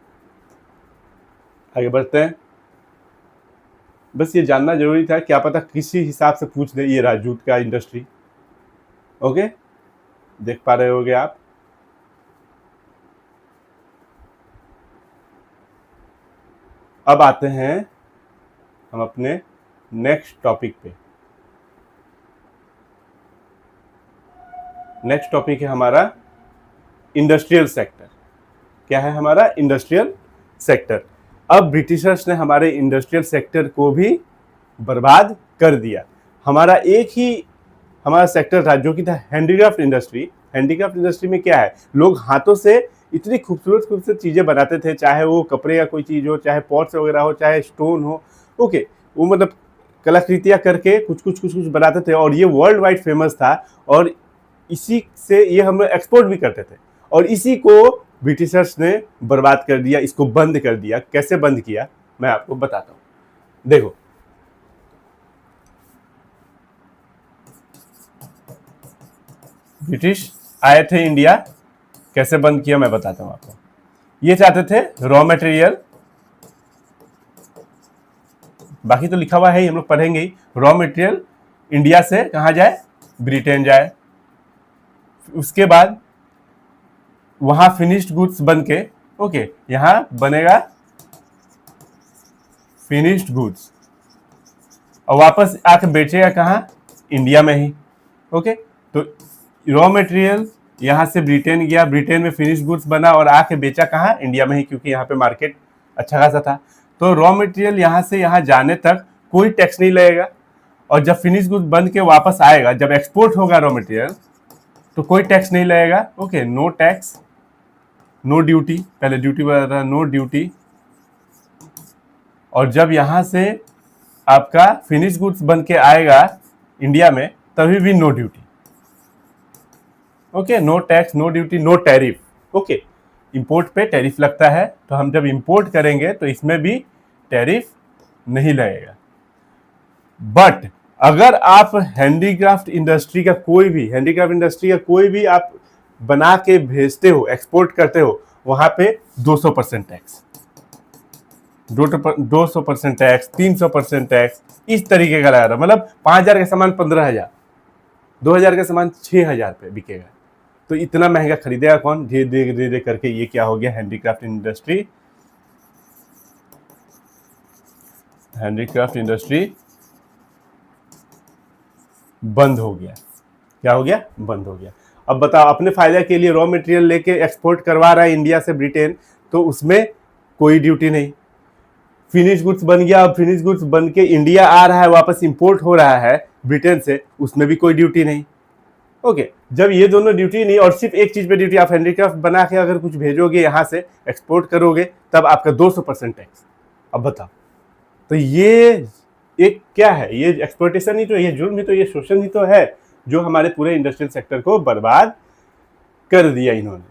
आगे बढ़ते हैं। बस ये जानना जरूरी था, क्या पता किसी हिसाब से पूछ दे। ये रहा जूट का इंडस्ट्री। ओके, देख पा रहे होगे आप। अब आते हैं हम अपने नेक्स्ट टॉपिक पे। नेक्स्ट टॉपिक है हमारा इंडस्ट्रियल सेक्टर। क्या है हमारा इंडस्ट्रियल सेक्टर। अब ब्रिटिशर्स ने हमारे इंडस्ट्रियल सेक्टर को भी बर्बाद कर दिया। हमारा सेक्टर था जो कि था हैंडीक्राफ्ट इंडस्ट्री। हैंडीक्राफ्ट इंडस्ट्री में क्या है, लोग हाथों से इतनी खूबसूरत खूबसूरत चीज़ें बनाते थे, चाहे वो कपड़े या कोई चीज़ हो, चाहे पॉट्स वगैरह हो, चाहे स्टोन हो, ओके, वो मतलब कलाकृतियाँ करके कुछ कुछ बनाते थे और ये वर्ल्ड वाइड फेमस था। और इसी से ये हम एक्सपोर्ट भी करते थे और इसी को ब्रिटिशर्स ने बर्बाद कर दिया, इसको बंद कर दिया। कैसे बंद किया मैं आपको बताता हूँ। देखो, ब्रिटिश आए थे इंडिया, कैसे बंद किया मैं बताता हूं आपको। ये चाहते थे रॉ मटेरियल, बाकी तो लिखा हुआ है, हम लोग पढ़ेंगे ही। रॉ मटेरियल इंडिया से कहां जाए, ब्रिटेन जाए। उसके बाद वहां फिनिश्ड गुड्स बन के, ओके, यहां बनेगा फिनिश्ड गुड्स और वापस आके बेचेगा कहां, इंडिया में ही। ओके, तो रॉ मटेरियल यहाँ से ब्रिटेन गया, ब्रिटेन में फिनिश गुड्स बना और आके बेचा कहाँ, इंडिया में ही, क्योंकि यहाँ पे मार्केट अच्छा खासा था। तो रॉ मटेरियल यहाँ से यहाँ जाने तक कोई टैक्स नहीं लगेगा और जब फिनिश गुड्स बन के वापस आएगा, जब एक्सपोर्ट होगा रॉ मटेरियल, तो कोई टैक्स नहीं लगेगा। Okay, no tax, no duty, पहले ड्यूटी बता था, नो ड्यूटी। और जब यहाँ से आपका फिनिश गुड्स बन के आएगा इंडिया में, तभी भी no duty. Okay, no tax, no duty, no tariff. Okay, import पे टैरिफ लगता है, तो हम जब इंपोर्ट करेंगे तो इसमें भी टैरिफ नहीं लगेगा। बट अगर आप हैंडीक्राफ्ट इंडस्ट्री का कोई भी आप बना के भेजते हो, एक्सपोर्ट करते हो, वहां पे 200% टैक्स, 200% टैक्स, 300% टैक्स, इस तरीके का लगा रहा। मतलब 5,000 का सामान 15,000, 2,000 का सामान 6,000 पे बिकेगा। तो इतना महंगा खरीदेगा कौन, धीरे धीरे करके ये क्या हो गया, हैंडीक्राफ्ट इंडस्ट्री बंद हो गया। क्या हो गया, बंद हो गया। अब बताओ, अपने फायदे के लिए रॉ मटेरियल लेके एक्सपोर्ट करवा रहा है इंडिया से ब्रिटेन, तो उसमें कोई ड्यूटी नहीं। फिनिश गुड्स बन गया, अब फिनिश गुड्स बन के इंडिया आ रहा है, वापस इंपोर्ट हो रहा है ब्रिटेन से, उसमें भी कोई ड्यूटी नहीं। ओके, जब ये दोनों ड्यूटी नहीं और सिर्फ एक चीज पे ड्यूटी, आप हैंडीक्राफ्ट बना के अगर कुछ भेजोगे यहाँ से, एक्सपोर्ट करोगे, तब आपका 200% टैक्स। अब बताओ, तो ये एक क्या है, ये एक्सप्लॉयटेशन ही तो, ये जुर्म ही तो, ये शोषण ही तो है, जो हमारे पूरे इंडस्ट्रियल सेक्टर को बर्बाद कर दिया इन्होंने।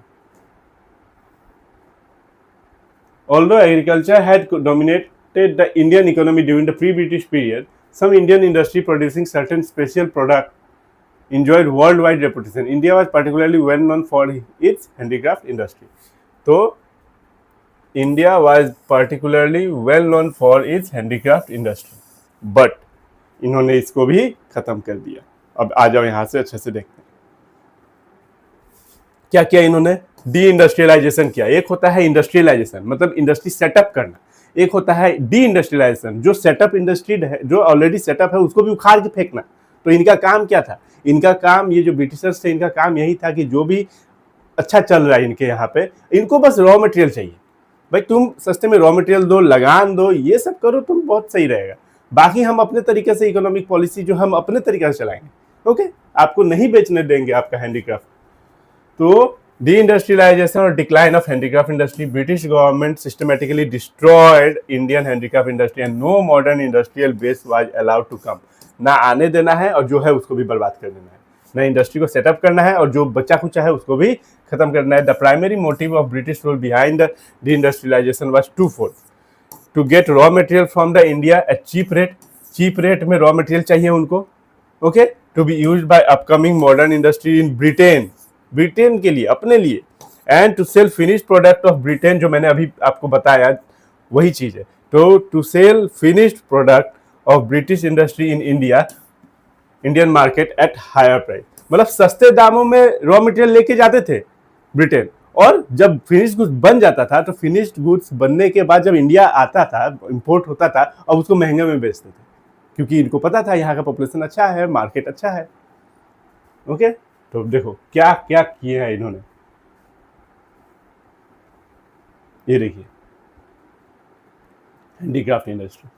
Although agriculture had dominated the Indian economy during the pre-British period, some Indian industry producing certain special products enjoyed worldwide reputation. India was particularly well known for its handicraft industry. तो India was particularly well known for its handicraft industry, but इन्होंने इसको भी खत्म कर दिया। अब आ जाओ यहाँ से अच्छे से देखते हैं क्या किया इन्होंने। डी इंडस्ट्रियलाइजेशन किया। एक होता है इंडस्ट्रियलाइजेशन, मतलब इंडस्ट्री सेटअप करना, एक होता है डी इंडस्ट्रियलाइजेशन, जो सेटअप इंडस्ट्री है, जो ऑलरेडी सेटअप है, उसको भी उखाड़ के फेंकना। तो इनका काम क्या था, इनका काम, ये जो ब्रिटिशर्स थे, इनका काम यही था कि जो भी अच्छा चल रहा है इनके यहाँ पे, इनको बस रॉ मटेरियल चाहिए। भाई तुम सस्ते में रॉ मटेरियल दो, लगान दो, ये सब करो, तुम बहुत सही रहेगा। बाकी हम अपने तरीके से इकोनॉमिक पॉलिसी जो हम अपने तरीके से चलाएंगे, ओके, आपको नहीं बेचने देंगे आपका हैंडीक्राफ्ट। तो डी इंडस्ट्रियलाइजेशन और decline of handicraft industry, British government systematically destroyed Indian handicraft industry and no modern industrial base was allowed to come. ना आने देना है और जो है उसको भी बर्बाद कर देना है, ना इंडस्ट्री को सेटअप करना है और जो बचा कुचा है उसको भी खत्म करना है। The primary motive of British rule behind the de industrialization was two fold, to get raw material from the India at cheap rate, cheap rate में रॉ मटेरियल चाहिए उनको, okay, to be used by upcoming modern industry in Britain, Britain के लिए, अपने लिए, and to sell finish product of Britain, जो मैंने अभी आपको बताया वही चीज है। तो to sell finished product of British industry in India, Indian market at higher price, मतलब सस्ते दामों में रॉ मटेरियल लेके जाते थे ब्रिटेन और जब फिनिश्ड गुड्स बन जाता था तो फिनिश्ड गुड्स बनने के बाद जब इंडिया आता था, इंपोर्ट होता था, अब उसको महंगे में बेचते थे, क्योंकि इनको पता था यहाँ का पॉपुलेशन अच्छा है, मार्केट अच्छा है। ओके, तो देखो क्या क्या किए हैं इन्होंने। ये देखिए handicraft industry,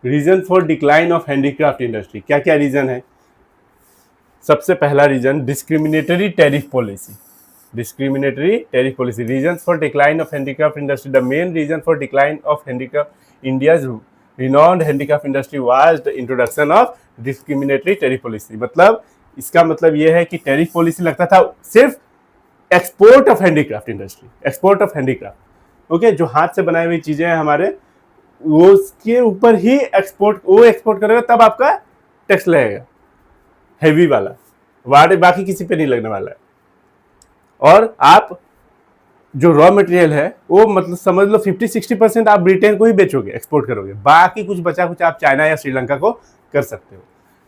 reason for decline of handicraft industry, क्या क्या रीजन है। सबसे पहला reason discriminatory tariff policy, discriminatory tariff policy. Reasons for decline of handicraft industry. The main reason for decline of handicraft, India's renowned handicraft industry was the introduction of discriminatory tariff policy. मतलब इसका मतलब ये है कि tariff policy लगता था सिर्फ export of handicraft industry, export of handicraft. Okay, जो हाथ से बनाई हुई चीजें हैं हमारे, वो उसके ऊपर ही वो एक्सपोर्ट करेगा, तब आपका टैक्स लगेगा हैवी वाला, बाकी किसी पे नहीं लगने वाला है। और आप जो रॉ मटेरियल है वो मतलब समझ लो 50-60% आप ब्रिटेन को ही बेचोगे, एक्सपोर्ट करोगे, बाकी कुछ बचा कुछ आप चाइना या श्रीलंका को कर सकते हो।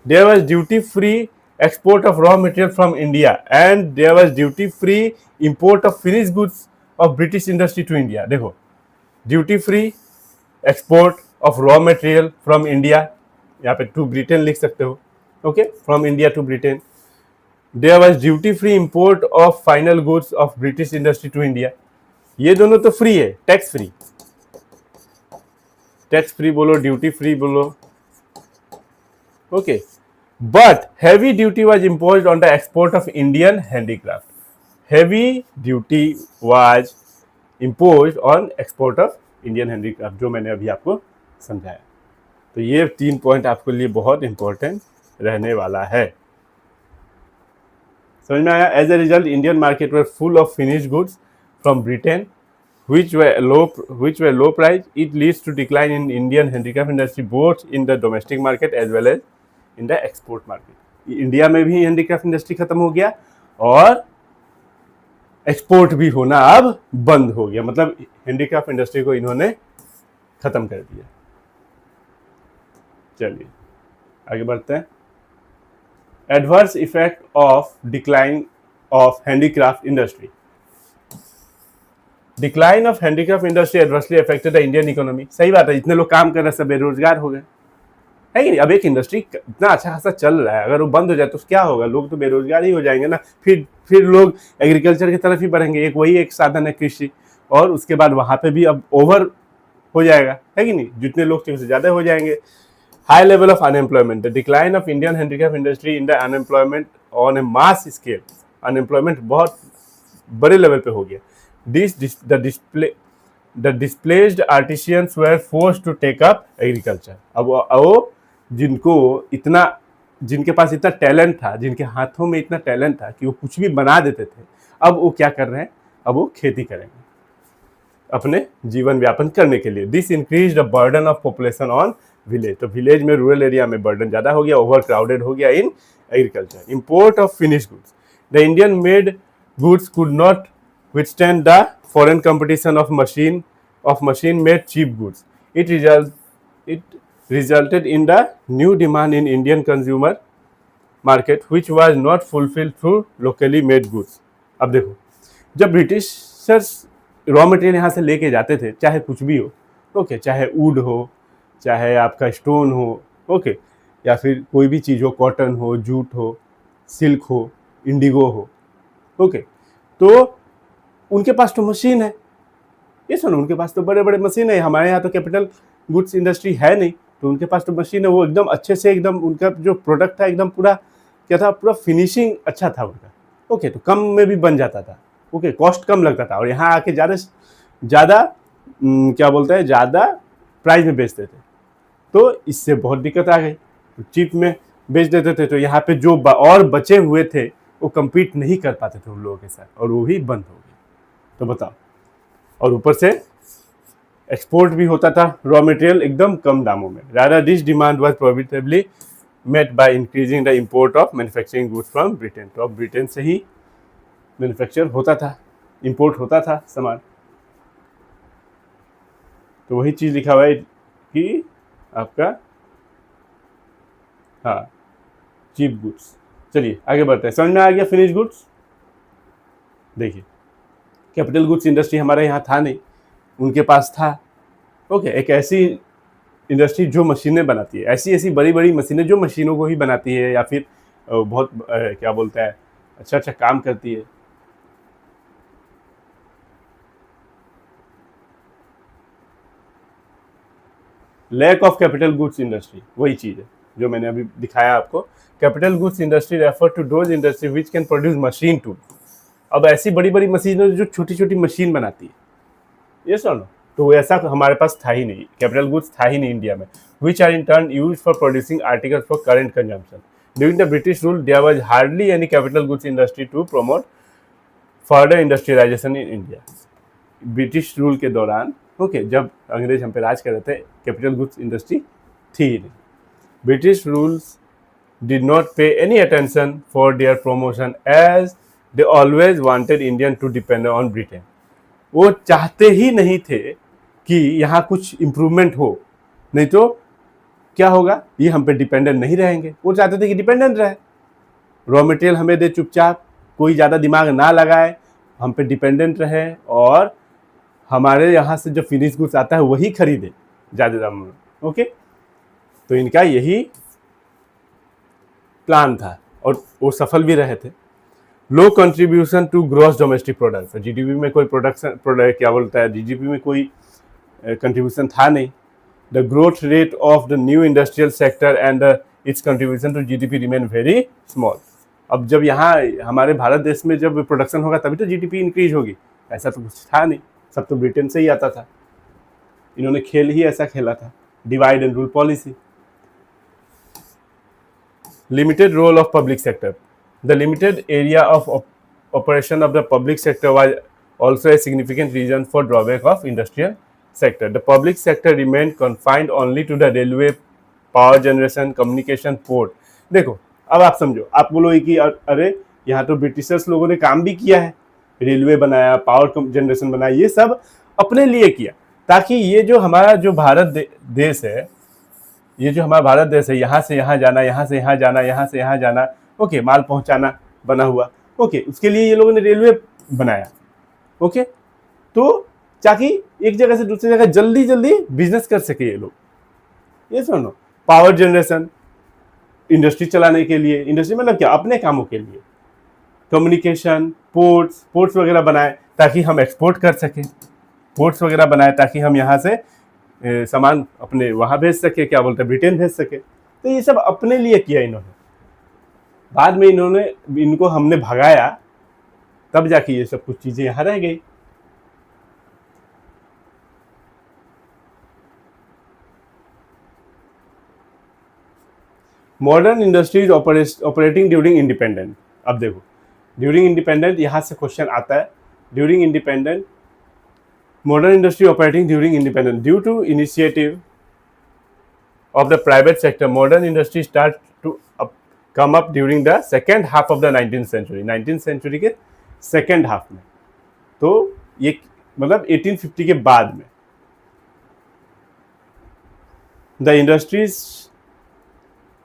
There was duty free export of raw material from India and there was duty free import of finish goods of British industry to India. देखो, duty free export of raw material from India, यहाँ पे to Britain लिख सकते हो। Okay, from India to Britain. There was duty free import of final goods of British industry to India. ये दोनों तो free है, टैक्स फ्री, टैक्स फ्री बोलो, ड्यूटी फ्री बोलो। Okay, but heavy duty was imposed on the export of Indian handicraft. Heavy duty was imposed on export of Indian handicraft, जो मैंने अभी आपको समझाया। तो ये 3 पॉइंट आपके लिए बहुत इंपॉर्टेंट रहने वाला है। समझ में आया। As a result Indian market were full of finished goods from Britain which were low price. It leads to decline in Indian handicraft industry both in the domestic market as well as in the export market. India में भी handicraft industry खत्म हो गया और export भी होना अब बंद हो गया, मतलब हैंडीक्राफ्ट इंडस्ट्री को इन्होंने खत्म कर दिया। चलिए आगे बढ़ते हैं। Adverse effect of decline of handicraft industry. Decline of handicraft industry adversely affected the Indian economy. सही बात है, इतने लोग काम कर रहे हैं, सब बेरोजगार हो गए, है कि नहीं। अब एक इंडस्ट्री इतना अच्छा खासा चल रहा है, अगर वो बंद हो जाए तो क्या होगा, लोग तो बेरोजगार ही हो जाएंगे ना। फिर लोग एग्रीकल्चर की तरफ ही बढ़ेंगे, वही एक साधन है कृषि, और उसके बाद वहाँ पे भी अब ओवर हो जाएगा, है कि नहीं, जितने लोग चाहिए उससे ज़्यादा हो जाएंगे। High level of unemployment, the decline of Indian handicraft industry in the unemployment on A mass scale. Unemployment बहुत बड़े लेवल पे हो गया। The displaced artisans were forced to take up agriculture. अब वो जिनके पास इतना टैलेंट था, जिनके हाथों में इतना टैलेंट था कि वो कुछ भी बना देते थे, अब वो क्या कर रहे हैं, अब वो खेती करेंगे अपने जीवन व्यापन करने के लिए। This increase the burden of population on village. तो विलेज में, रूरल एरिया में बर्डन ज़्यादा हो गया, ओवर क्राउडेड हो गया in agriculture. Import of finish goods, the Indian made goods could not withstand the foreign competition of machine made cheap goods. It resulted in the new demand in Indian consumer market which was not fulfilled through locally made goods. अब देखो, जब Britishers raw material यहाँ से लेके जाते थे, चाहे कुछ भी हो, ओके, चाहे वुड हो, चाहे आपका स्टोन हो, ओके, या फिर कोई भी चीज़ हो, कॉटन हो, जूट हो, सिल्क हो, इंडिगो हो, ओके, तो उनके पास तो मशीन है, ये सुनो, उनके पास तो बड़े बड़े मशीन है। हमारे यहाँ तो कैपिटल गुड्स इंडस्ट्री है नहीं, तो उनके पास तो मशीन है, वो एकदम अच्छे से, एकदम उनका जो प्रोडक्ट था एकदम पूरा क्या था, पूरा फिनिशिंग अच्छा था उनका, ओके, तो कम में भी बन जाता था, ओके, कॉस्ट कम लगता था, और यहाँ आके ज़्यादा क्या बोलते हैं, ज़्यादा प्राइस में बेचते थे, तो इससे बहुत दिक्कत आ गई। तो चीप में बेच देते थे, तो यहाँ पे जो और बचे हुए थे वो कम्पीट नहीं कर पाते थे उन लोगों के साथ, और वो भी बंद हो गए। तो बताओ, और ऊपर से एक्सपोर्ट भी होता था रॉ मटेरियल एकदम कम दामों में। Rather this demand was profitably met by increasing the import of manufacturing goods from Britain. तो अब ब्रिटेन से ही मैन्युफैक्चर होता था, इंपोर्ट होता था सामान। तो वही चीज़ लिखा हुआ है कि आपका, हाँ, चीप गुड्स, चलिए आगे बढ़ते हैं, समझ में आ गया फिनिश गुड्स। देखिए कैपिटल गुड्स इंडस्ट्री हमारे यहाँ था नहीं, उनके पास था। ओके, एक ऐसी इंडस्ट्री जो मशीनें बनाती है, ऐसी ऐसी बड़ी बड़ी मशीनें जो मशीनों को ही बनाती है या फिर बहुत क्या बोलता है अच्छा अच्छा काम करती है। Lack of capital goods industry वही चीज है जो मैंने अभी दिखाया आपको। Capital goods industry refer to those industry which can produce machine tool. अब ऐसी बड़ी बड़ी मशीनें जो छोटी छोटी मशीन बनाती है, ये सुनो, तो ऐसा हमारे पास था ही नहीं, कैपिटल गुड्स था ही नहीं इंडिया में। Which are in turn used for producing articles for current consumption. During the British rule there was hardly any capital goods industry to promote further industrialisation in India. British rule के दौरान okay, जब अंग्रेज हम पे राज कर रहे थे, capital goods industry थी ही नहीं। British rules did not pay any attention for their promotion as they always wanted Indian to depend on Britain. वो चाहते ही नहीं थे कि यहाँ कुछ इम्प्रूवमेंट हो, नहीं तो क्या होगा, ये हम पे डिपेंडेंट नहीं रहेंगे। वो चाहते थे कि डिपेंडेंट रहे, रॉ मटेरियल हमें दे चुपचाप, कोई ज़्यादा दिमाग ना लगाए, हम पे डिपेंडेंट रहे और हमारे यहाँ से जो फिनिश गुड्स आता है वही खरीदे ज़्यादा दाम में। ओके, तो इनका यही प्लान था और वो सफल भी रहे थे। Low contribution to gross domestic product, GDP में कोई प्रोडक्शन प्रोडक्ट क्या बोलता है, जीडीपी में कोई कंट्रीब्यूशन था नहीं। The growth rate of the new industrial sector and its contribution to GDP remain very small. अब जब यहाँ हमारे भारत देश में जब प्रोडक्शन होगा तभी तो जीडीपी इंक्रीज होगी, ऐसा तो कुछ था नहीं, सब तो ब्रिटेन से ही आता था। इन्होंने खेल ही ऐसा खेला था, divide and rule policy. Limited role of public sector, the limited area of operation of the public sector was also a significant reason for drawback of industrial sector. The public sector remained confined only to the railway, power generation, communication, port. देखो अब आप समझो, आप बोलोगे कि अरे यहाँ तो ब्रिटिशर्स लोगों ने काम भी किया है, रेलवे बनाया, पावर जनरेशन बनाया, ये सब अपने लिए किया ताकि ये जो हमारा जो भारत देश है, ये जो हमारा भारत देश है, यहाँ से यहाँ जाना, यहाँ से यहाँ जाना, यहाँ से यहाँ जाना, ओके, माल पहुँचाना बना हुआ, ओके, उसके लिए ये लोगों ने रेलवे बनाया। ओके, तो ताकि एक जगह से दूसरी जगह जल्दी जल्दी बिजनेस कर सके ये लोग। ये सुनो, पावर जनरेशन, इंडस्ट्री चलाने के लिए, इंडस्ट्री मतलब क्या, अपने कामों के लिए। कम्युनिकेशन, पोर्ट्स वगैरह बनाए ताकि हम एक्सपोर्ट कर सकें, पोर्ट्स वगैरह बनाए ताकि हम यहाँ से सामान अपने वहाँ भेज सके, क्या बोलते हैं, ब्रिटेन भेज सके। तो ये सब अपने लिए किया इन्होंने। बाद में इनको हमने भगाया, तब जाके ये सब कुछ चीजें यहाँ रह गई। Modern industries operating during independent. अब देखो, ड्यूरिंग इंडिपेंडेंट यहाँ से क्वेश्चन आता है। During independent, modern industry operating during independent, due to initiative of the private sector, modern industry start to come up during the second half of the 19th century. 19th century के second half में, तो ये मतलब 1850 के बाद में। The industries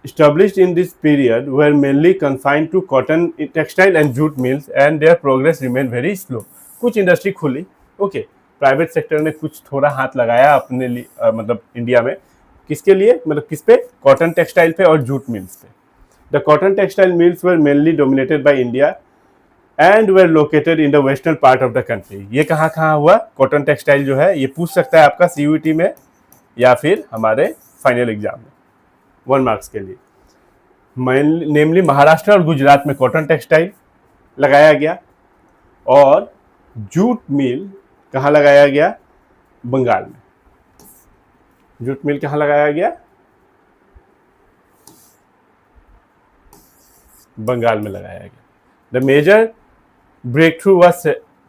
established in this period were mainly confined to cotton, textile and jute mills, and their progress remained very slow. कुछ industry खुली, ओके, प्राइवेट सेक्टर ने कुछ थोड़ा हाथ लगाया अपने लिए, मतलब इंडिया में, किसके लिए, मतलब किस पे, कॉटन टेक्सटाइल पे और जूट मिल्स पे। The cotton textile mills were mainly dominated by India and were located in the western part of the country. ये कहाँ कहाँ हुआ कॉटन टेक्सटाइल जो है, ये पूछ सकता है आपका सीयूईटी में या फिर हमारे फाइनल एग्जाम में 1 मार्क्स के लिए। नेमली महाराष्ट्र और गुजरात में कॉटन टेक्सटाइल लगाया गया, और जूट मिल कहाँ लगाया गया, बंगाल में। जूट मिल कहाँ लगाया गया, बंगाल में लगाया गया। The major breakthrough was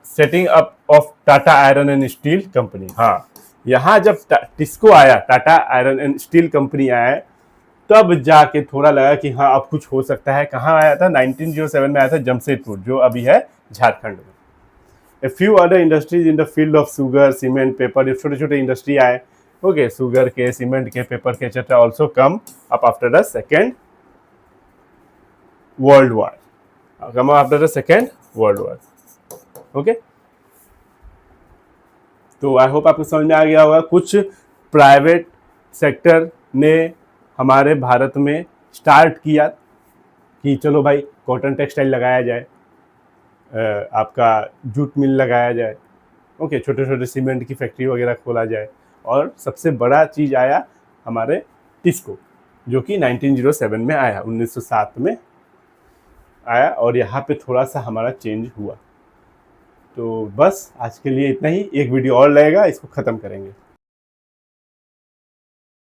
setting up of Tata iron and steel company. हाँ, यहाँ जब टिस्को आया, Tata iron and steel company आया, तब जाके थोड़ा लगा कि हाँ अब कुछ हो सकता है। कहाँ आया था, 1907 में आया था, जमशेदपुर, जो अभी है झारखंड में। A few other industries in the field of sugar, cement, paper, ये छोटे छोटे इंडस्ट्री आए, ओके, शुगर के, सीमेंट के, पेपर के, etcetera, also come up after the second world war, come after the second world war. Okay, तो I hope आपको समझ में आ गया होगा। कुछ प्राइवेट सेक्टर ने हमारे भारत में स्टार्ट किया कि चलो भाई कॉटन टेक्सटाइल लगाया जाए, आपका जूट मिल लगाया जाए, ओके, छोटे छोटे सीमेंट की फैक्ट्री वगैरह खोला जाए। और सबसे बड़ा चीज़ आया हमारे टिस्को, जो कि 1907 में आया, 1907 में आया, और यहाँ पे थोड़ा सा हमारा चेंज हुआ। तो बस आज के लिए इतना ही, एक वीडियो और लगेगा, इसको ख़त्म करेंगे।